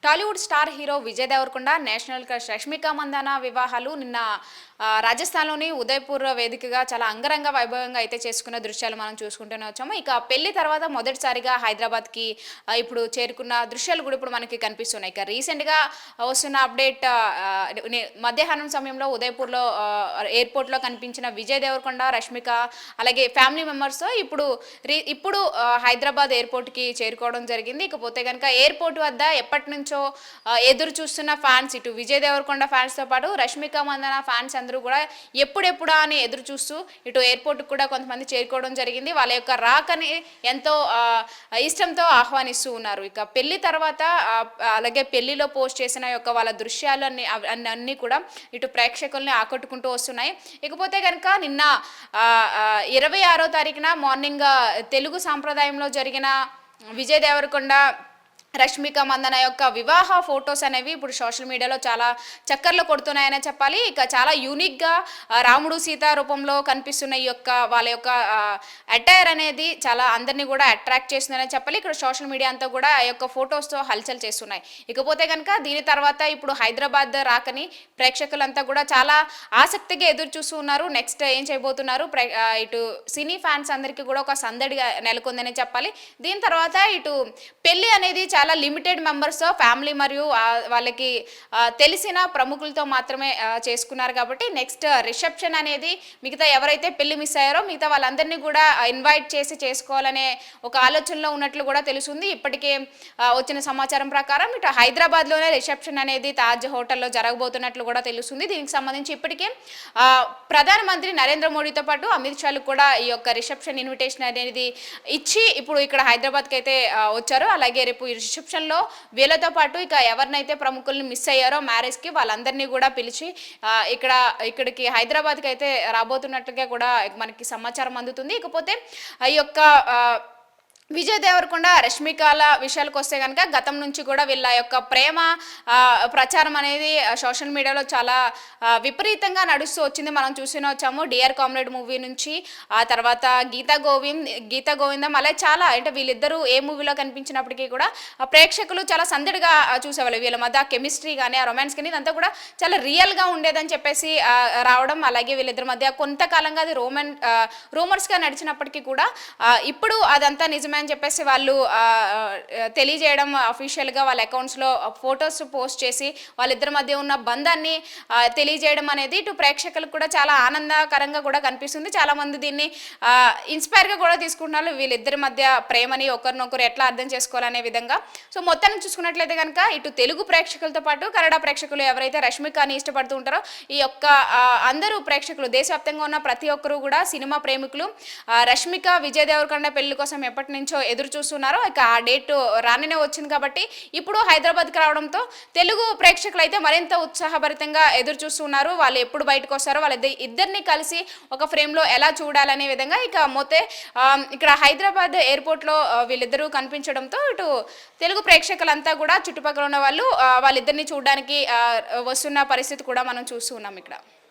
Tollywood star hero Vijay Deverakonda national crush Rashmika Mandanna వివాహాలు నిన్న రాజస్థాన్లోని ఉదయపూర్ వేదికగా చాలా అంగరంగ వైభవంగా అయితే చేసుకున్న దృశ్యాలు మనం చూసుకుంటూనే వచ్చాము. ఇక పెళ్లి తర్వాత మొదటిసారిగా హైదరాబాద్కి ఇప్పుడు చేరుకున్న దృశ్యాలు కూడా ఇప్పుడు మనకి కనిపిస్తున్నాయి. ఇక రీసెంట్గా వస్తున్న అప్డేట్ మధ్యాహ్నం సమయంలో ఉదయపూర్లో ఎయిర్పోర్ట్లో కనిపించిన విజయ్ దేవరకొండ రష్మిక అలాగే ఫ్యామిలీ మెంబర్స్తో ఇప్పుడు హైదరాబాద్ ఎయిర్పోర్ట్కి చేరుకోవడం జరిగింది. ఇకపోతే కనుక ఎయిర్పోర్ట్ వద్ద ఎప్పటి నుంచో ఎదురు చూస్తున్న ఫ్యాన్స్, ఇటు విజయ్ దేవరకొండ ఫ్యాన్స్తో పాటు రష్మిక మందన ఫ్యాన్స్ అందరూ కూడా ఎప్పుడెప్పుడా అని ఎదురు చూస్తూ ఇటు ఎయిర్పోర్ట్కి కూడా కొంతమంది చేరుకోవడం జరిగింది. వాళ్ళ యొక్క రాకని ఎంతో ఇష్టంతో ఆహ్వానిస్తూ ఉన్నారు. ఇక పెళ్లి తర్వాత అలాగే పెళ్లిలో పోస్ట్ చేసిన యొక్క వాళ్ళ దృశ్యాలు అన్నీ కూడా ఇటు ప్రేక్షకుల్ని ఆకట్టుకుంటూ వస్తున్నాయి. ఇకపోతే కనుక నిన్న 26వ తారీఖున మార్నింగ్ తెలుగు సాంప్రదాయంలో జరిగిన విజయ్ దేవరకొండ రష్మిక మందన యొక్క వివాహ ఫొటోస్ అనేవి ఇప్పుడు సోషల్ మీడియాలో చాలా చక్కర్లు కొడుతున్నాయనే చెప్పాలి. ఇక చాలా యూనిక్గా రాముడు సీత రూపంలో కనిపిస్తున్న ఈ యొక్క వాళ్ళ యొక్క అటైర్ అనేది చాలా అందరినీ కూడా అట్రాక్ట్ చేస్తుందనే చెప్పాలి. ఇక్కడ సోషల్ మీడియా అంతా కూడా ఆ యొక్క ఫొటోస్తో హల్చల్ చేస్తున్నాయి. ఇకపోతే కనుక దీని తర్వాత ఇప్పుడు హైదరాబాద్ రాకని ప్రేక్షకులంతా కూడా చాలా ఆసక్తిగా ఎదురు చూస్తూ ఉన్నారు. నెక్స్ట్ ఏం చేయబోతున్నారు, ఇటు సినీ ఫ్యాన్స్ అందరికీ కూడా ఒక సందడిగా నెలకొందనే చెప్పాలి. దీని తర్వాత ఇటు పెళ్లి అనేది చాలా లిమిటెడ్ మెంబర్స్తో ఫ్యామిలీ మరియు వాళ్ళకి తెలిసిన ప్రముఖులతో మాత్రమే చేసుకున్నారు. కాబట్టి నెక్స్ట్ రిసెప్షన్ అనేది మిగతా ఎవరైతే పెళ్లి మిస్ అయ్యారో మిగతా వాళ్ళందరినీ కూడా ఇన్వైట్ చేసి చేసుకోవాలనే ఒక ఆలోచనలో ఉన్నట్లు కూడా తెలుస్తుంది. ఇప్పటికే వచ్చిన సమాచారం ప్రకారం ఇటు హైదరాబాద్లోనే రిసెప్షన్ అనేది తాజ్ హోటల్లో జరగబోతున్నట్లు కూడా తెలుస్తుంది. దీనికి సంబంధించి ఇప్పటికే ప్రధానమంత్రి నరేంద్ర మోడీతో పాటు అమిత్ షాలకు కూడా ఈ యొక్క రిసెప్షన్ ఇన్విటేషన్ అనేది ఇచ్చి ఇప్పుడు ఇక్కడ హైదరాబాద్కి అయితే వచ్చారు. అలాగే రేపు రిసెప్షన్లో వీళ్ళతో పాటు ఇక ఎవరినైతే ప్రముఖుల్ని మిస్ అయ్యారో మ్యారేజ్కి వాళ్ళందరినీ కూడా పిలిచి ఇక్కడికి హైదరాబాద్కి అయితే రాబోతున్నట్లుగా కూడా మనకి సమాచారం అందుతుంది. ఇకపోతే ఈ యొక్క విజయ్ దేవరకొండ రష్మికల విషయాలకు వస్తే కనుక గతం నుంచి కూడా వీళ్ళ యొక్క ప్రేమ ప్రచారం అనేది సోషల్ మీడియాలో చాలా విపరీతంగా నడుస్తూ వచ్చింది. మనం చూసిన వచ్చాము డియర్ కామ్రేడ్ మూవీ నుంచి, ఆ తర్వాత గీతా గోవిందం అలా చాలా అంటే వీళ్ళిద్దరూ ఏ మూవీలో కనిపించినప్పటికీ కూడా ప్రేక్షకులు చాలా సందడిగా చూసేవాళ్ళు. వీళ్ళ మధ్య కెమిస్ట్రీ కానీ ఆ రొమాన్స్ కానీ ఇదంతా కూడా చాలా రియల్గా ఉండేదని చెప్పేసి రావడం, అలాగే వీళ్ళిద్దరి మధ్య కొంతకాలంగా అది రూమర్స్గా నడిచినప్పటికీ కూడా ఇప్పుడు అదంతా నిజమే అని చెప్పేసి వాళ్ళు తెలియజేయడం, అఫీషియల్గా వాళ్ళ అకౌంట్స్లో ఫొటోస్ పోస్ట్ చేసి వాళ్ళిద్దరి మధ్య ఉన్న బంధాన్ని తెలియజేయడం అనేది ఇటు ప్రేక్షకులకు కూడా చాలా ఆనందకరంగా కూడా కనిపిస్తుంది. చాలామంది దీన్ని ఇన్స్పైర్గా కూడా తీసుకుంటున్నారు, వీళ్ళిద్దరి మధ్య ప్రేమని ఒకరినొకరు ఎట్లా అర్థం చేసుకోవాలనే విధంగా. సో మొత్తాన్ని చూసుకున్నట్లయితే కనుక ఇటు తెలుగు ప్రేక్షకులతో పాటు కన్నడ ప్రేక్షకులు ఎవరైతే రష్మికని ఇష్టపడుతూ ఉంటారో ఈ యొక్క అందరూ ప్రేక్షకులు దేశవ్యాప్తంగా ఉన్న ప్రతి ఒక్కరూ కూడా సినిమా ప్రేమికులు రష్మిక విజయ్ దేవరకొండ పెళ్లి కోసం ఎప్పటి నుంచో ఎదురు చూస్తున్నారు. ఇక ఆ డేట్ రానే వచ్చింది కాబట్టి ఇప్పుడు హైదరాబాద్కి రావడంతో తెలుగు ప్రేక్షకులు అయితే మరింత ఉత్సాహభరితంగా ఎదురు చూస్తున్నారు. వాళ్ళు ఎప్పుడు బయటకు వస్తారో వాళ్ళ ఇద్దరిని కలిసి ఒక ఫ్రేమ్లో ఎలా చూడాలనే విధంగా. ఇక ఇక్కడ హైదరాబాద్ ఎయిర్పోర్ట్లో వీళ్ళిద్దరూ కనిపించడంతో ఇటు తెలుగు ప్రేక్షకులంతా కూడా చుట్టుపక్కల ఉన్న వాళ్ళు వాళ్ళిద్దరిని చూడడానికి వస్తున్న పరిస్థితి కూడా మనం చూస్తూ ఉన్నాం ఇక్కడ.